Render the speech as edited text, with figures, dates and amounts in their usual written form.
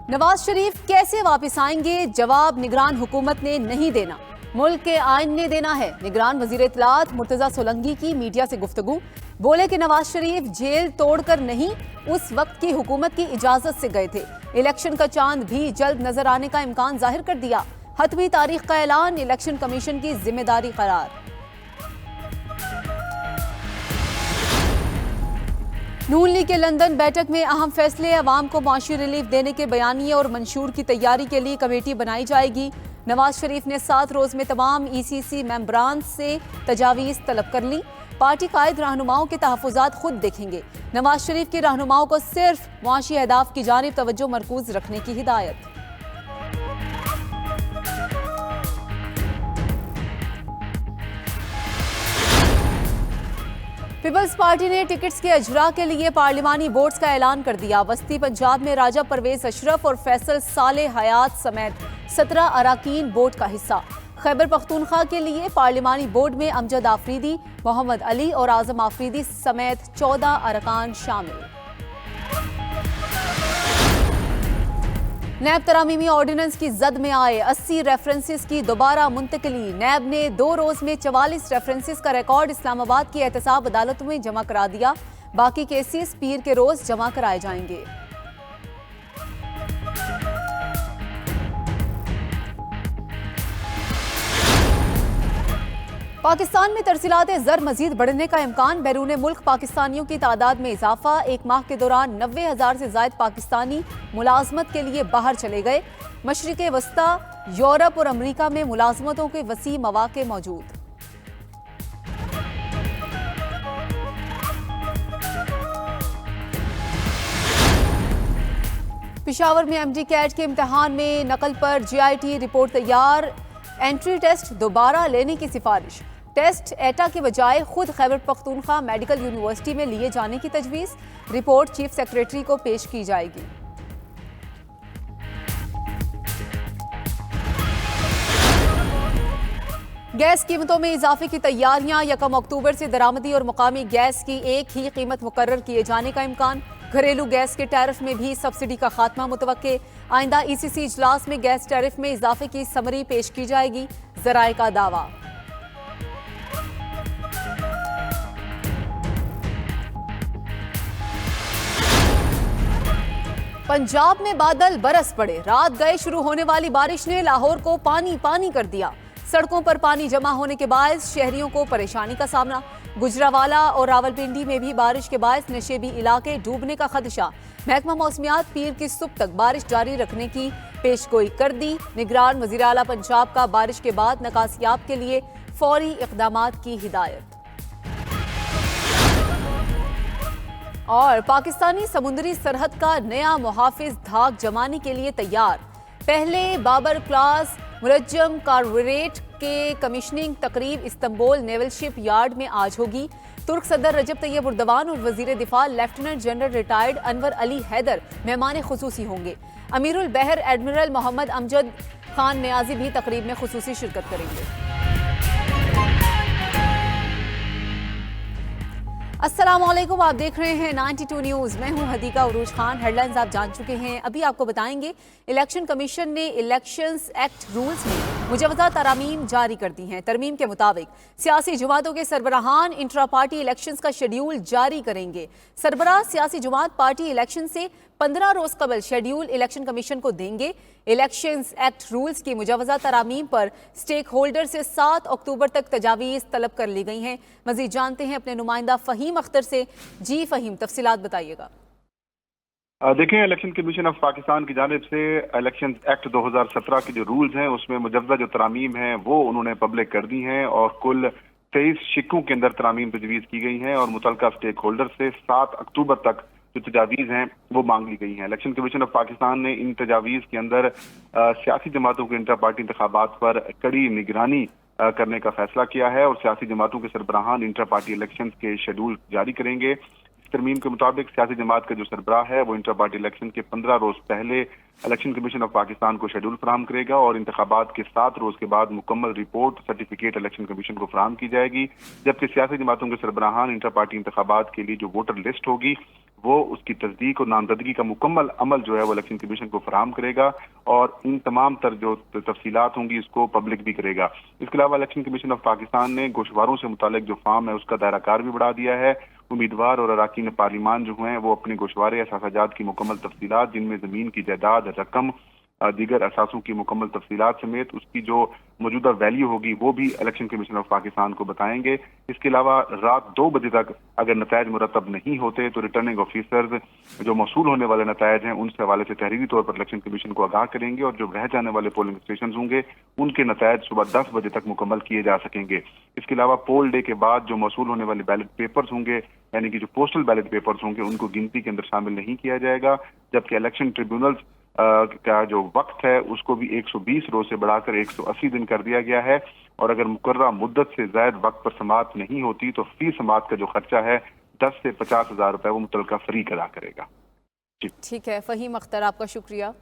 नवाज शरीफ कैसे वापस आएंगे? जवाब निगरान हुकूमत ने नहीं देना, मुल्क के आइन ने देना है। निगरान वजीर इत्तलात मुर्तजा सोलंकी की मीडिया से गुफ्तगू, बोले कि नवाज शरीफ जेल तोड़कर नहीं, उस वक्त की हुकूमत की इजाजत से गए थे। इलेक्शन का चांद भी जल्द नजर आने का इम्कान जाहिर कर दिया। हतमी तारीख का ऐलान इलेक्शन कमीशन की जिम्मेदारी करार। नून लीग के लंदन बैठक में अहम फैसले, अवाम को माशी रिलीफ देने के बयानिए और मंशूर की तैयारी के लिए कमेटी बनाई जाएगी। नवाज शरीफ ने 7 रोज में तमाम ECC मेंबरान से तजावीज़ तलब कर ली। पार्टी कायद रहनुमाओं के तहफ़्फ़ुज़ात खुद देखेंगे। नवाज शरीफ के रहनुमाओं को सिर्फ मुआशी अहदाफ की जानिब तवज्जो मरकूज रखने की हिदायत। पीपल्स पार्टी ने टिकट्स के अजरा के लिए पार्लिमानी बोर्ड्स का ऐलान कर दिया। वस्ती पंजाब में राजा परवेज अशरफ और फैसल साले हयात समेत 17 अराकीन बोर्ड का हिस्सा। खैबर पख्तूनख्वा के लिए पार्लिमानी बोर्ड में अमजद आफरीदी, मोहम्मद अली और आजम आफरीदी समेत 14 अरकान शामिल। नैब तरामीमी ऑर्डिनेंस की जद में आए 80 रेफरेंसेस की दोबारा मुंतकली। नैब ने 2 रोज में 44 रेफरेंसेस का रिकॉर्ड इस्लामाबाद की एहतसाब अदालतों में जमा करा दिया। बाकी केसेस पीर के रोज जमा कराए जाएंगे। पाकिस्तान में तरसीलात ज़र मजीद बढ़ने का इम्कान। बैरून मुल्क पाकिस्तानियों की तादाद में इजाफा। एक माह के दौरान 90,000 से जायद पाकिस्तानी मुलाजमत के लिए बाहर चले गए। मशरिक़ वस्ता, यूरोप और अमरीका में मुलाजमतों के वसी मौक़े मौजूद। पेशावर में MD कैट के इम्तहान में नकल पर JIT रिपोर्ट तैयार। एंट्री टेस्ट दोबारा लेने की सिफारिश। टेस्ट एटा के बजाय खुद खैबर पख्तूनख्वा मेडिकल यूनिवर्सिटी में लिए जाने की तजवीज़। रिपोर्ट चीफ सेक्रेटरी को पेश की जाएगी। गैस कीमतों में इजाफे की तैयारियां। 1 अक्टूबर से दरामदी और मुकामी गैस की एक ही कीमत मुकर्रर किए जाने का इम्कान। घरेलू गैस के टैरिफ में भी सब्सिडी का खात्मा मुतवक्के। आइंदा ECC इजलास में गैस टैरिफ में इजाफे की समरी पेश की जाएगी। जराए का दावा। पंजाब में बादल बरस पड़े। रात गए शुरू होने वाली बारिश ने लाहौर को पानी पानी कर दिया। सड़कों पर पानी जमा होने के बायस शहरियों को परेशानी का सामना। गुजरावाला और रावलपिंडी में भी बारिश के बायस नशेबी इलाके डूबने का खदशा। महकमा मौसमियात पीर की सुबह तक बारिश जारी रखने की पेशगोई कर दी। निगरान वज़ीर आला पंजाब का बारिश के बाद नकासियाब के लिए फौरी इक़दामात की हिदायत। और पाकिस्तानी समुद्री सरहद का नया मुहाफिज धाक जमाने के लिए तैयार। पहले बाबर क्लास मुरज्जम कारवेट के कमीशनिंग तकरीब इस्तांबुल नेवल शिप यार्ड में आज होगी। तुर्क सदर रजब तैयब उर्दवान और वजीर दिफा lieutenant general retired Anwar Ali Haider मेहमान खुसूसी होंगे। अमीरुल बहर एडमिरल मोहम्मद अमजद खान नियाजी भी तकरीब में खुसूसी शिरकत करेंगे। अस्सलामुअलैकुम, आप देख रहे हैं 92 न्यूज़। मैं हूं हदीका उरूज खान। हेडलाइंस आप जान चुके हैं, अभी आपको बताएंगे। इलेक्शन कमीशन ने इलेक्शंस एक्ट रूल्स में मुजवजा तरामीम जारी कर दी हैं। तरमीम के मुताबिक सियासी जमातों के सरबराहान इंट्रा पार्टी इलेक्शंस का शेड्यूल जारी करेंगे। सरबराह सियासी जमात पार्टी इलेक्शन से 15 रोज कबल शेड्यूल इलेक्शन कमीशन को देंगे। इलेक्शंस एक्ट रूल्स की मुजवजा तरामीम पर स्टेक होल्डर से 7 अक्टूबर तक तजावीज़ तलब कर ली गई हैं। मजीद जानते हैं अपने नुमाइंदा फ़हीम अख्तर से। जी फ़हीम, तफसीलात बताइएगा। देखें, इलेक्शन कमीशन ऑफ पाकिस्तान की जानिब से इलेक्शन एक्ट 2017 के जो रूल्स हैं उसमें मुजवजा जो तरामीम हैं वो उन्होंने पब्लिक कर दी हैं और कुल 23 शिक्कों के अंदर तरामीम तजवीज़ की गई हैं और मुतलका स्टेक होल्डर से 7 अक्टूबर तक जो तजावीज़ हैं वो मांग ली गई हैं। इलेक्शन कमीशन ऑफ पाकिस्तान ने इन तजावीज़ के अंदर सियासी जमातों के इंटर पार्टी इंतखाबात पर कड़ी निगरानी करने का फैसला किया है और सियासी जमातों के सरबराहान इंटर पार्टी इलेक्शन के शेड्यूल जारी करेंगे। इस तरमीम के मुताबिक सियासी जमात का जो सरबराह है वो इंटर पार्टी इलेक्शन के 15 रोज पहले इलेक्शन कमीशन ऑफ पाकिस्तान को शेड्यूल फराहम करेगा और इंतखाबात के 7 रोज के बाद मुकम्मल रिपोर्ट सर्टिफिकेट इलेक्शन कमीशन को फराहम की जाएगी। जबकि सियासी जमातों के सरबराहान इंटर पार्टी इंतखाबात के लिए जो वोटर लिस्ट होगी वो उसकी तस्दीक और नामजदगी का मुकम्मल अमल जो है वो इलेक्शन कमीशन को फराहम करेगा और इन तमाम तर जो तफसीलात होंगी इसको पब्लिक भी करेगा। इसके अलावा इलेक्शन कमीशन ऑफ पाकिस्तान ने गोशवारों से मुतालिक जो फार्म है उसका दायरा कार भी बढ़ा दिया है। उम्मीदवार और अराकीन पार्लिमान जो हैं वो अपने गोशवारे असाजात की मुकम्मल तफसीलात, जिनमें जमीन की जायदाद, रकम, दीगर असासों की मुकम्मल तफसीलात समेत उसकी जो मौजूदा वैल्यू होगी वो भी इलेक्शन कमीशन ऑफ पाकिस्तान को बताएंगे। इसके अलावा रात 2 बजे तक अगर नतायज मुरतब नहीं होते तो रिटर्निंग ऑफिसर्स जो मौसूल होने वाले नतायज हैं उनसे हवाले से तहरीरी तौर पर इलेक्शन कमीशन को आगाह करेंगे और जो रह जाने वाले पोलिंग स्टेशन होंगे उनके नतायज सुबह 10 बजे तक मुकम्मल किए जा सकेंगे। इसके अलावा पोल डे के बाद जो मौसूल होने वाले बैलेट पेपर्स होंगे, यानी कि जो पोस्टल बैलेट पेपर्स होंगे, उनको गिनती के अंदर शामिल नहीं किया जाएगा, जबकि इलेक्शन ट्रिब्यूनल्स का जो वक्त है उसको भी 120 रोज से बढ़ाकर 180 दिन कर दिया गया है और अगर मुकर्रर मुद्दत से ज्यादा वक्त पर समाअत नहीं होती तो फी समाअत का जो खर्चा है 10 से 50 हज़ार रुपए वो मुतलका फरीक अदा करेगा। ठीक है, फहीम अख्तर, आपका शुक्रिया।